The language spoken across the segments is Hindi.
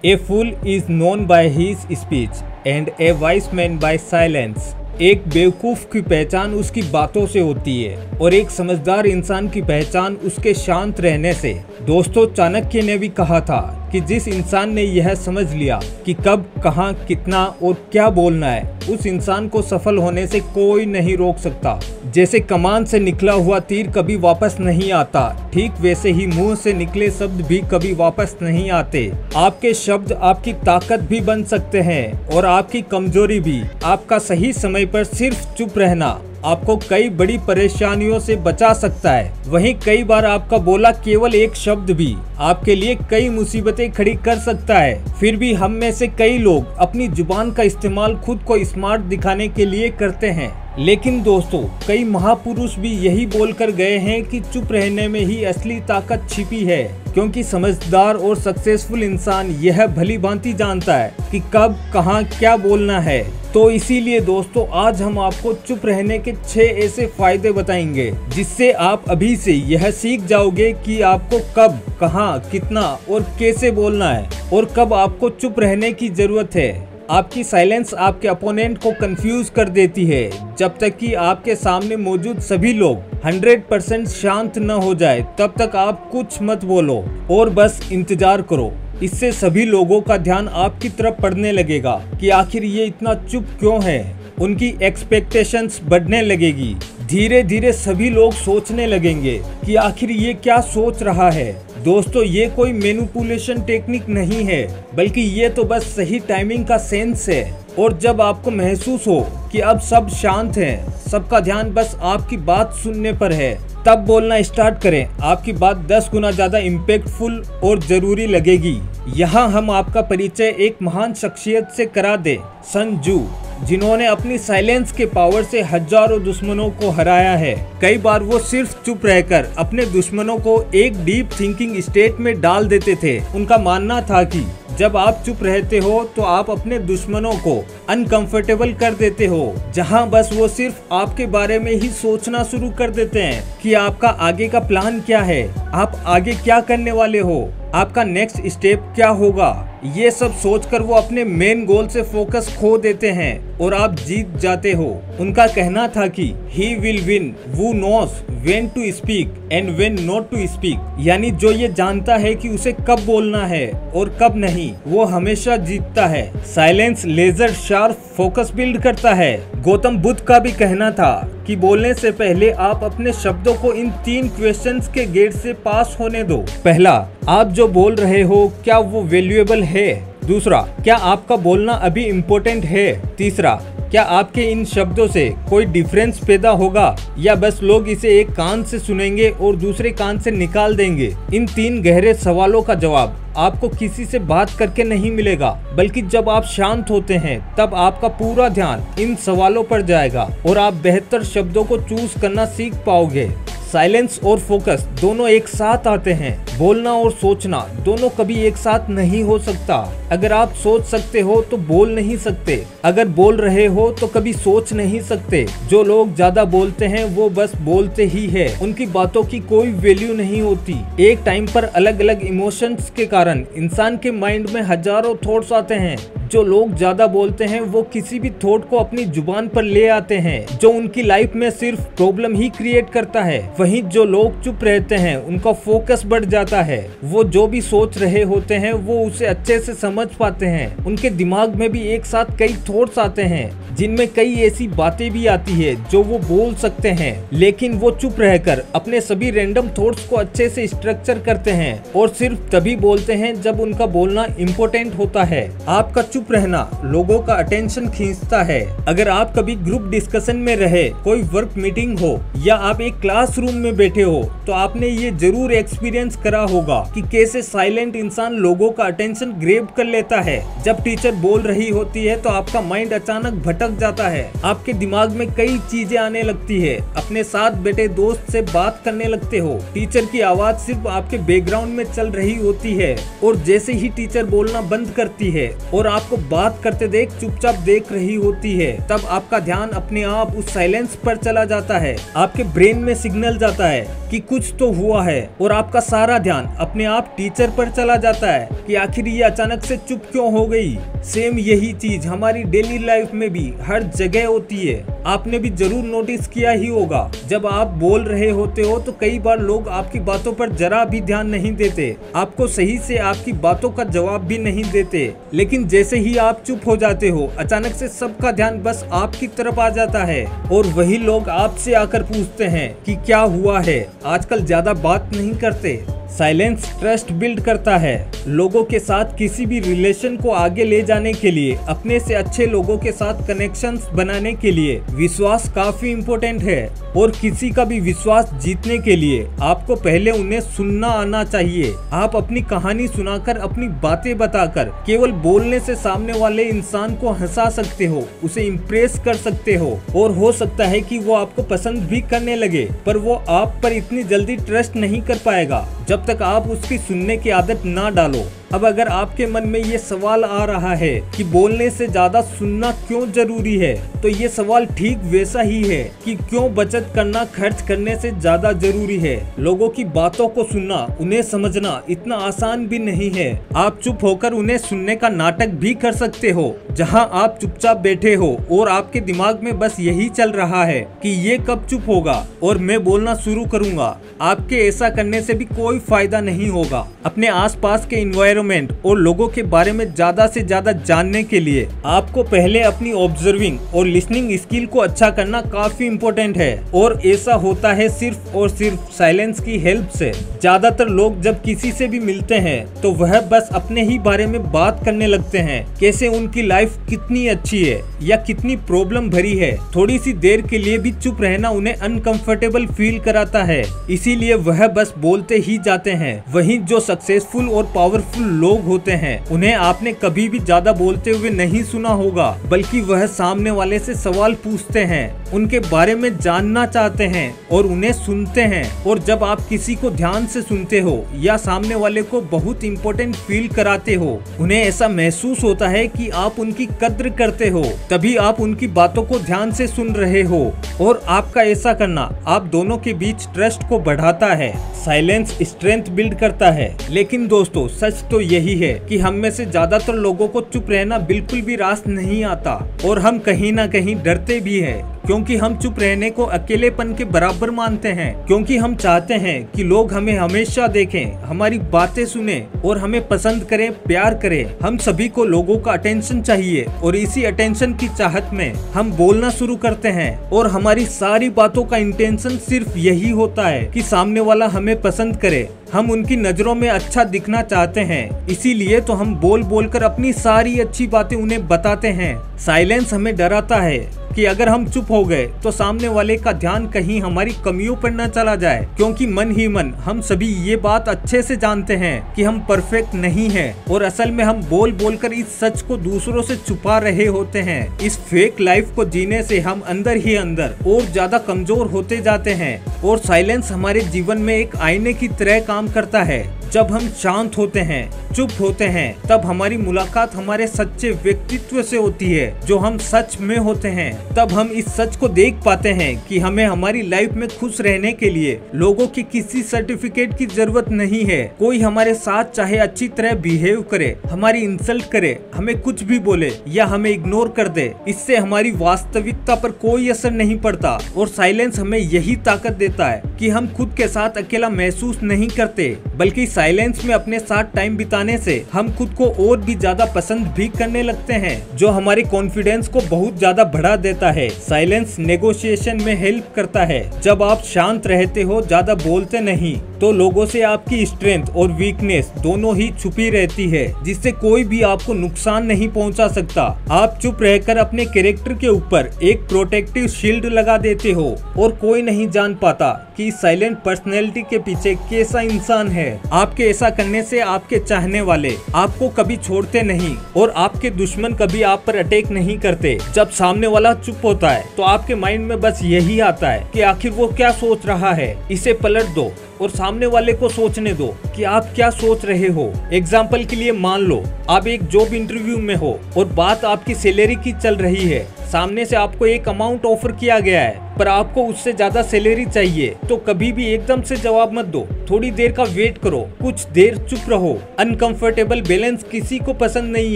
A fool is known by his speech and a wise man by silence. एक बेवकूफ़ की पहचान उसकी बातों से होती है और एक समझदार इंसान की पहचान उसके शांत रहने से। दोस्तों, चाणक्य ने भी कहा था कि जिस इंसान ने यह समझ लिया कि कब, कहां, कितना और क्या बोलना है, उस इंसान को सफल होने से कोई नहीं रोक सकता। जैसे कमान से निकला हुआ तीर कभी वापस नहीं आता, ठीक वैसे ही मुंह से निकले शब्द भी कभी वापस नहीं आते। आपके शब्द आपकी ताकत भी बन सकते हैं और आपकी कमजोरी भी। आपका सही समय पर सिर्फ चुप रहना आपको कई बड़ी परेशानियों से बचा सकता है। वहीं कई बार आपका बोला केवल एक शब्द भी आपके लिए कई मुसीबतें खड़ी कर सकता है। फिर भी हम में से कई लोग अपनी जुबान का इस्तेमाल खुद को स्मार्ट दिखाने के लिए करते हैं। लेकिन दोस्तों, कई महापुरुष भी यही बोलकर गए हैं कि चुप रहने में ही असली ताकत छिपी है, क्योंकि समझदार और सक्सेसफुल इंसान यह भली भांति जानता है कि कब, कहां, क्या बोलना है। तो इसीलिए दोस्तों, आज हम आपको चुप रहने के 6 ऐसे फायदे बताएंगे जिससे आप अभी से यह सीख जाओगे कि आपको कब, कहां, कितना और कैसे बोलना है और कब आपको चुप रहने की जरूरत है। आपकी साइलेंस आपके अपोनेंट को कंफ्यूज कर देती है। जब तक कि आपके सामने मौजूद सभी लोग 100% शांत न हो जाए, तब तक आप कुछ मत बोलो और बस इंतजार करो। इससे सभी लोगों का ध्यान आपकी तरफ पड़ने लगेगा कि आखिर ये इतना चुप क्यों है। उनकी एक्सपेक्टेशंस बढ़ने लगेगी। धीरे धीरे सभी लोग सोचने लगेंगे कि आखिर ये क्या सोच रहा है। दोस्तों, ये कोई मैनिपुलेशन टेक्निक नहीं है, बल्कि ये तो बस सही टाइमिंग का सेंस है। और जब आपको महसूस हो कि अब सब शांत हैं, सबका ध्यान बस आपकी बात सुनने पर है, तब बोलना स्टार्ट करें। आपकी बात 10 गुना ज्यादा इम्पैक्टफुल और जरूरी लगेगी। यहाँ हम आपका परिचय एक महान शख्सियत से करा दे, सन त्zu, जिन्होंने अपनी साइलेंस के पावर से हजारों दुश्मनों को हराया है। कई बार वो सिर्फ चुप रहकर अपने दुश्मनों को एक डीप थिंकिंग स्टेट में डाल देते थे। उनका मानना था कि जब आप चुप रहते हो तो आप अपने दुश्मनों को अनकंफर्टेबल कर देते हो, जहां बस वो सिर्फ आपके बारे में ही सोचना शुरू कर देते हैं कि आपका आगे का प्लान क्या है, आप आगे क्या करने वाले हो, आपका नेक्स्ट स्टेप क्या होगा। ये सब सोचकर वो अपने मेन गोल से फोकस खो देते हैं और आप जीत जाते हो। उनका कहना था कि he will win who knows when to speak and when not to speak, यानी जो ये जानता है कि उसे कब बोलना है और कब नहीं, वो हमेशा जीतता है। Silence laser sharp focus build करता है। गौतम बुद्ध का भी कहना था कि बोलने से पहले आप अपने शब्दों को इन 3 क्वेश्चंस के गेट से पास होने दो। पहला, आप जो बोल रहे हो क्या वो वैल्यूएबल है। दूसरा, क्या आपका बोलना अभी इम्पोर्टेंट है। तीसरा, क्या आपके इन शब्दों से कोई डिफरेंस पैदा होगा या बस लोग इसे एक कान से सुनेंगे और दूसरे कान से निकाल देंगे। इन 3 गहरे सवालों का जवाब आपको किसी से बात करके नहीं मिलेगा, बल्कि जब आप शांत होते हैं तब आपका पूरा ध्यान इन सवालों पर जाएगा और आप बेहतर शब्दों को चूज करना सीख पाओगे। साइलेंस और फोकस दोनों एक साथ आते हैं। बोलना और सोचना दोनों कभी एक साथ नहीं हो सकता। अगर आप सोच सकते हो तो बोल नहीं सकते, अगर बोल रहे हो तो कभी सोच नहीं सकते। जो लोग ज्यादा बोलते हैं वो बस बोलते ही है, उनकी बातों की कोई वैल्यू नहीं होती। एक टाइम पर अलग अलग इमोशंस के कारण इंसान के माइंड में हजारों थॉट्स आते हैं। जो लोग ज्यादा बोलते हैं वो किसी भी थॉट को अपनी जुबान पर ले आते हैं, जो उनकी लाइफ में सिर्फ प्रॉब्लम ही क्रिएट करता है। वहीं जो लोग चुप रहते हैं उनका फोकस बढ़ जाता है। वो जो भी सोच रहे होते हैं वो उसे अच्छे से समझ पाते हैं। उनके दिमाग में भी एक साथ कई थॉट्स आते हैं, जिनमें कई ऐसी बातें भी आती है जो वो बोल सकते हैं, लेकिन वो चुप रहकर अपने सभी रैंडम थॉट्स को अच्छे से स्ट्रक्चर करते हैं और सिर्फ तभी बोलते हैं जब उनका बोलना इम्पोर्टेंट होता है। आपका चुप रहना लोगों का अटेंशन खींचता है। अगर आप कभी ग्रुप डिस्कशन में रहे, कोई वर्क मीटिंग हो या आप एक क्लासरूम में बैठे हो, तो आपने ये जरूर एक्सपीरियंस करा होगा कि कैसे साइलेंट इंसान लोगों का अटेंशन ग्रैब कर लेता है। जब टीचर बोल रही होती है तो आपका माइंड अचानक भटक जाता है। आपके दिमाग में कई चीजें आने लगती है। अपने साथ बैठे दोस्त से बात करने लगते हो। टीचर की आवाज सिर्फ आपके बैकग्राउंड में चल रही होती है और जैसे ही टीचर बोलना बंद करती है और आप आपको बात करते देख चुपचाप देख रही होती है, तब आपका ध्यान अपने आप उस साइलेंस पर चला जाता है। आपके ब्रेन में सिग्नल जाता है कि कुछ तो हुआ है और आपका सारा ध्यान अपने आप टीचर पर चला जाता है कि आखिर ये अचानक से चुप क्यों हो गई। सेम यही चीज हमारी डेली लाइफ में भी हर जगह होती है। आपने भी जरूर नोटिस किया ही होगा, जब आप बोल रहे होते हो तो कई बार लोग आपकी बातों पर जरा भी ध्यान नहीं देते, आपको सही से आपकी बातों का जवाब भी नहीं देते। लेकिन जैसे ही आप चुप हो जाते हो, अचानक से सबका ध्यान बस आपकी तरफ आ जाता है और वही लोग आपसे आकर पूछते हैं कि क्या हुआ है। आजकल ज्यादा बात नहीं करते। साइलेंस ट्रस्ट बिल्ड करता है। लोगों के साथ किसी भी रिलेशन को आगे ले जाने के लिए, अपने से अच्छे लोगों के साथ कनेक्शंस बनाने के लिए विश्वास काफी इम्पोर्टेंट है। और किसी का भी विश्वास जीतने के लिए आपको पहले उन्हें सुनना आना चाहिए। आप अपनी कहानी सुनाकर, अपनी बातें बताकर केवल बोलने से सामने वाले इंसान को हंसा सकते हो, उसे इम्प्रेस कर सकते हो और हो सकता है कि वो आपको पसंद भी करने लगे, पर वो आप पर इतनी जल्दी ट्रस्ट नहीं कर पाएगा जब तक आप उसकी सुनने की आदत ना डालो। अब अगर आपके मन में ये सवाल आ रहा है कि बोलने से ज्यादा सुनना क्यों जरूरी है, तो ये सवाल ठीक वैसा ही है कि क्यों बचत करना खर्च करने से ज्यादा जरूरी है। लोगों की बातों को सुनना, उन्हें समझना इतना आसान भी नहीं है। आप चुप होकर उन्हें सुनने का नाटक भी कर सकते हो, जहां आप चुपचाप बैठे हो और आपके दिमाग में बस यही चल रहा है कि ये कब चुप होगा और मैं बोलना शुरू करूंगा। आपके ऐसा करने से भी कोई फायदा नहीं होगा। अपने आसपास के एनवायरनमेंट और लोगों के बारे में ज्यादा से ज्यादा जानने के लिए आपको पहले अपनी ऑब्जर्विंग और लिसनिंग स्किल को अच्छा करना काफी इम्पोर्टेंट है। और ऐसा होता है सिर्फ और सिर्फ साइलेंस की हेल्प से। ज्यादातर लोग जब किसी से भी मिलते हैं तो वह बस अपने ही बारे में बात करने लगते हैं, कैसे उनकी लाइफ कितनी अच्छी है या कितनी प्रॉब्लम भरी है। थोड़ी सी देर के लिए भी चुप रहना उन्हें अनकंफर्टेबल फील कराता है, इसीलिए वह बस बोलते ही जाते हैं। वहीं जो सक्सेसफुल और पावरफुल लोग होते हैं, उन्हें आपने कभी भी ज्यादा बोलते हुए नहीं सुना होगा, बल्कि वह सामने वाले से सवाल पूछते हैं, उनके बारे में जानना चाहते हैं और उन्हें सुनते हैं। और जब आप किसी को ध्यान से सुनते हो या सामने वाले को बहुत इम्पोर्टेंट फील कराते हो, उन्हें ऐसा महसूस होता है कि आप उनकी कद्र करते हो, तभी आप उनकी बातों को ध्यान से सुन रहे हो। और आपका ऐसा करना आप दोनों के बीच ट्रस्ट को बढ़ाता है। साइलेंस स्ट्रेंथ बिल्ड करता है। लेकिन दोस्तों, सच तो यही है कि हम में से ज्यादातर लोगों को चुप रहना बिल्कुल भी रास नहीं आता और हम कहीं ना कहीं डरते भी हैं, क्योंकि हम चुप रहने को अकेलेपन के बराबर मानते हैं। क्योंकि हम चाहते हैं कि लोग हमें हमेशा देखें, हमारी बातें सुने और हमें पसंद करें, प्यार करें। हम सभी को लोगों का अटेंशन चाहिए और इसी अटेंशन की चाहत में हम बोलना शुरू करते हैं और हमारी सारी बातों का इंटेंशन सिर्फ यही होता है कि सामने वाला हमें पसंद करे। हम उनकी नजरों में अच्छा दिखना चाहते हैं, इसीलिए तो हम बोल बोलकर अपनी सारी अच्छी बातें उन्हें बताते हैं। साइलेंस हमें डराता है कि अगर हम चुप हो गए तो सामने वाले का ध्यान कहीं हमारी कमियों पर न चला जाए, क्योंकि मन ही मन हम सभी ये बात अच्छे से जानते हैं कि हम परफेक्ट नहीं हैं और असल में हम बोल बोलकर इस सच को दूसरों से छुपा रहे होते हैं। इस फेक लाइफ को जीने से हम अंदर ही अंदर और ज्यादा कमजोर होते जाते हैं। और साइलेंस हमारे जीवन में एक आईने की तरह काम करता है। जब हम शांत होते हैं, चुप होते हैं, तब हमारी मुलाकात हमारे सच्चे व्यक्तित्व से होती है, जो हम सच में होते हैं। तब हम इस सच को देख पाते हैं कि हमें हमारी लाइफ में खुश रहने के लिए लोगों की किसी सर्टिफिकेट की जरूरत नहीं है। कोई हमारे साथ चाहे अच्छी तरह बिहेव करे, हमारी इंसल्ट करे, हमें कुछ भी बोले या हमें इग्नोर कर दे, इससे हमारी वास्तविकता पर कोई असर नहीं पड़ता। और साइलेंस हमें यही ताकत देता है कि हम खुद के साथ अकेला महसूस नहीं करते, बल्कि साइलेंस में अपने साथ टाइम बिताने से हम खुद को और भी ज्यादा पसंद भी करने लगते हैं, जो हमारे कॉन्फिडेंस को बहुत ज्यादा बढ़ा देता है। साइलेंस नेगोशिएशन में हेल्प करता है। जब आप शांत रहते हो, ज्यादा बोलते नहीं, तो लोगों से आपकी स्ट्रेंथ और वीकनेस दोनों ही छुपी रहती है, जिससे कोई भी आपको नुकसान नहीं पहुंचा सकता। आप चुप रहकर अपने कैरेक्टर के ऊपर एक प्रोटेक्टिव शील्ड लगा देते हो और कोई नहीं जान पाता कि साइलेंट पर्सनैलिटी के पीछे कैसा इंसान है। आपके ऐसा करने से आपके चाहने वाले आपको कभी छोड़ते नहीं और आपके दुश्मन कभी आप पर अटैक नहीं करते। जब सामने वाला चुप होता है तो आपके माइंड में बस यही आता है कि आखिर वो क्या सोच रहा है। इसे पलट दो और सामने वाले को सोचने दो कि आप क्या सोच रहे हो। एग्जाम्पल के लिए मान लो आप एक जॉब इंटरव्यू में हो और बात आपकी सैलरी की चल रही है। सामने से आपको एक अमाउंट ऑफर किया गया है पर आपको उससे ज्यादा सैलरी चाहिए, तो कभी भी एकदम से जवाब मत दो। थोड़ी देर का वेट करो, कुछ देर चुप रहो। अनकंफर्टेबल बैलेंस किसी को पसंद नहीं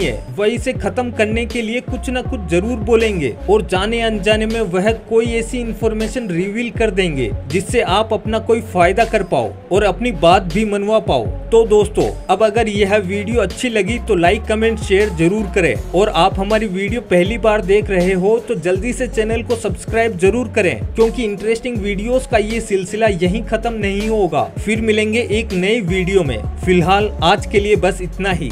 है। वह इसे खत्म करने के लिए कुछ न कुछ जरूर बोलेंगे और जाने अनजाने में वह कोई ऐसी इंफॉर्मेशन रिवील कर देंगे जिससे आप अपना कोई फायदा कर पाओ और अपनी बात भी मनवा पाओ। तो दोस्तों, अब अगर यह वीडियो अच्छी लगी तो लाइक कमेंट शेयर जरूर करें और आप हमारी वीडियो पहली बार देख रहे हो तो जल्दी से चैनल को सब्सक्राइब जरूर करें, क्योंकि इंटरेस्टिंग वीडियोस का ये सिलसिला यहीं खत्म नहीं होगा। फिर मिलेंगे एक नई वीडियो में। फिलहाल आज के लिए बस इतना ही।